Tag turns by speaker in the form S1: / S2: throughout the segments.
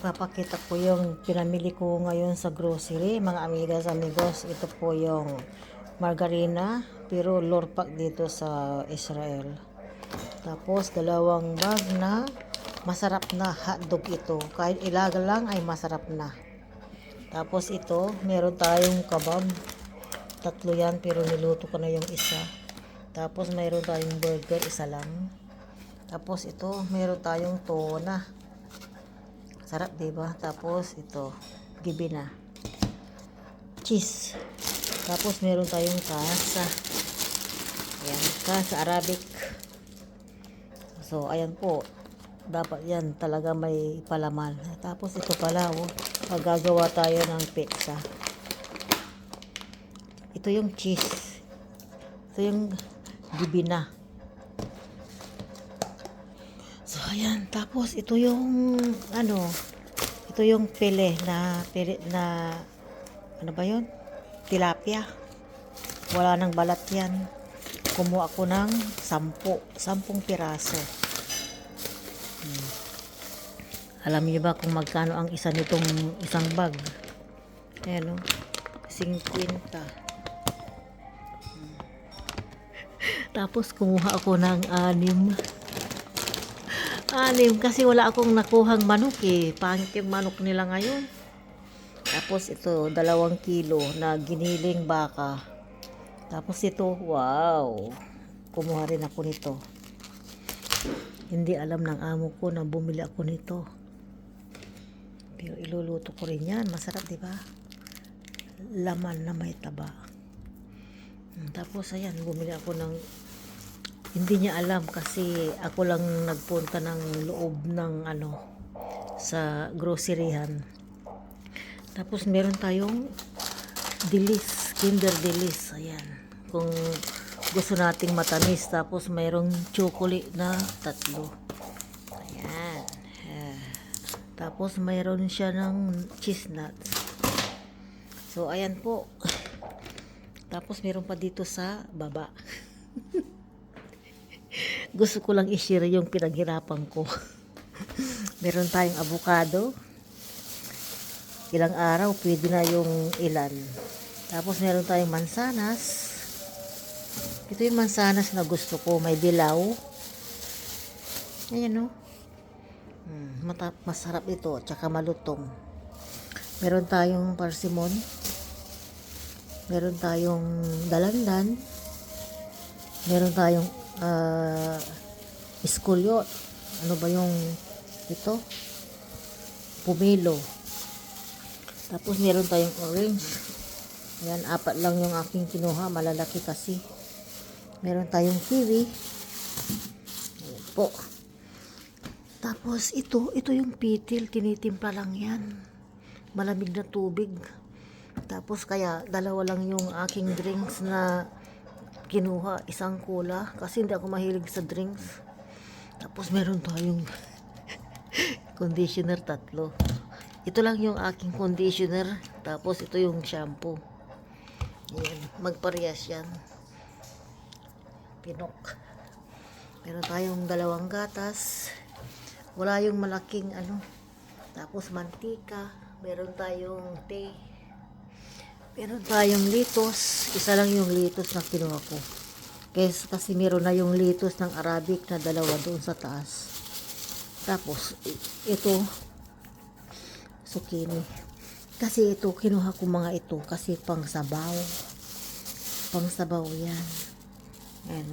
S1: Papakita ko yung pinamili ko ngayon sa grocery, mga amigas, amigos. Ito po yung margarina, pero lorpak dito sa Israel. Tapos, dalawang bag na masarap na hotdog ito. Kahit ilaga lang ay masarap na. Tapos ito, meron tayong kebab. Tatlo yan, pero niluto ko na yung isa. Tapos, meron tayong burger, isa lang. Tapos ito, meron tayong tuna. Sarap, diba? Tapos ito, gibina. Cheese. Tapos meron tayong kasa. Ayan, kasa Arabic. So, ayan po. Dapat yan talaga may palaman. Tapos ito pala, oh. Magagawa tayo ng pizza. Ito yung cheese. Ito yung gibina. So, ayan. Tapos, ito yung, ito yung pile na, ano ba yun? Tilapia. Wala nang balat yan. Kumuha ako ng 10 piraso. Alam niyo ba kung magkano ang isa nitong isang bag? Ayan o. 50. Tapos, kumuha ako ng 6 kasi wala akong nakuhang manok eh. Pangit yung manok nila ngayon. Tapos ito, 2 kilo na giniling baka. Tapos ito, wow. Kumuha rin ako nito. Hindi alam ng amo ko na bumili ako nito. Pero iluluto ko rin yan. Masarap, di ba? Laman na may taba. Tapos ayan, bumili ako ng hindi niya alam kasi ako lang nagpunta ng loob ng sa groceryhan. Tapos meron tayong dilis, Kinder Dilis. Ayan. Kung gusto nating matamis. Tapos mayroong chocolate na 3. Ayan. Tapos mayroon siya ng cheese nuts. So ayan po. Tapos meron pa dito sa baba. Gusto ko lang i-share yung pinaghirapan ko. Meron tayong avocado. Ilang araw, pwede na yung ilan. Tapos meron tayong mansanas. Ito yung mansanas na gusto ko. May dilaw. Ayan o. Masarap ito. Tsaka malutong. Meron tayong parsimon. Meron tayong dalandan. Meron tayong iskulyot. Ano ba yung ito? Pumelo. Tapos meron tayong orange. Ayan, 4 lang yung aking kinuha. Malalaki kasi. Meron tayong kiwi. Ayan po. Tapos ito yung pitil. Tinitimpla lang yan. Malamig na tubig. Tapos kaya 2 lang yung aking drinks na kinuha, 1 cola kasi hindi ako mahilig sa drinks. Tapos meron tayong conditioner 3. Ito lang yung aking conditioner. Tapos ito yung shampoo. Ayan, magparehas yan. Pinok. Meron tayong 2 gatas. Wala yung malaking Tapos mantika. Meron tayong tea. Meron tayong litos. Isa lang yung litos na kinuha ko. Kasi meron na yung litos ng Arabic na 2 doon sa taas. Tapos, ito, zucchini. Kasi ito, kinuha ko mga ito kasi pang sabaw. Pang sabaw yan. Ayan.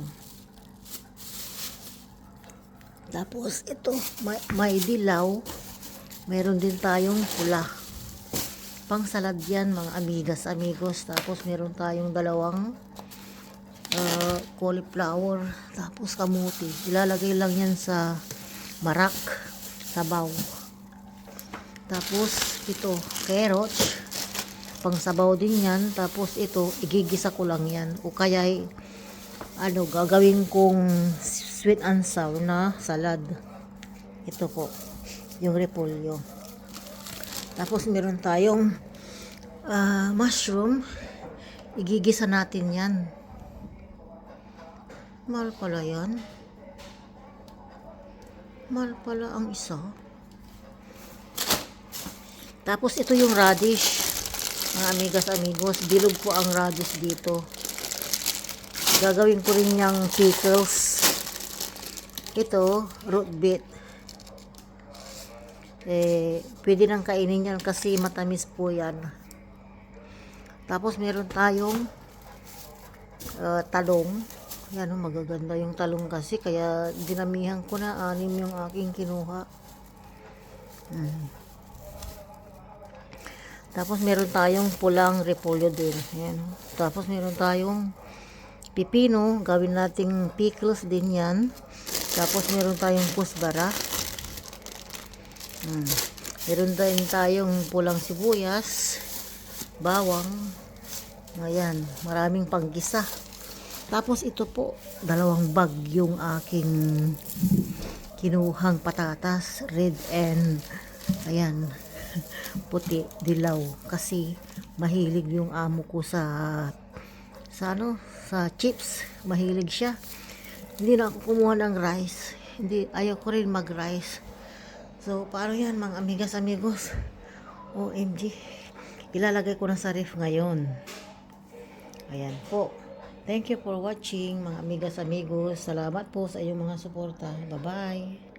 S1: Tapos, ito, may dilaw. Meron din tayong pula. Pang salad yan, mga amigas, amigos. Tapos meron tayong 2 cauliflower. Tapos kamuti. Ilalagay lang yan sa marak, sabaw. Tapos ito, carrots. Pang sabaw din yan. Tapos ito, igigisa ko lang yan. O kaya gagawin kong sweet and sour na salad. Ito po, yung repolyo. Tapos meron tayong mushroom. Igigisa natin yan. Mahal pala yan. Mahal pala ang isa. Tapos ito yung radish. Mga amigas amigos, bilog po ang radish dito. Gagawin ko rin yung pickles. Ito, root beet. Pwede nang kainin yan kasi matamis po yan. Tapos meron tayong talong. Yan, magaganda yung talong kasi kaya dinamihan ko na 6 yung aking kinuha. Tapos meron tayong pulang repolyo din. Yan. Tapos meron tayong pipino, gawin nating pickles din yan. Tapos meron tayong kusbara. Meron din tayong pulang sibuyas, bawang. Ayan, maraming panggisa. Tapos ito po, 2 bag yung aking kinuhang patatas, red and ayan, puti, dilaw. Kasi mahilig yung amo ko sa chips. Mahilig siya. Hindi na ako kumuha ng rice. Ayaw ko rin mag-rice. So, paano yan mga amigas amigos? OMG. Ilalagay ko na sa ref ngayon. Ayan po. Thank you for watching mga amigas amigos. Salamat po sa inyong mga suporta. Bye-bye.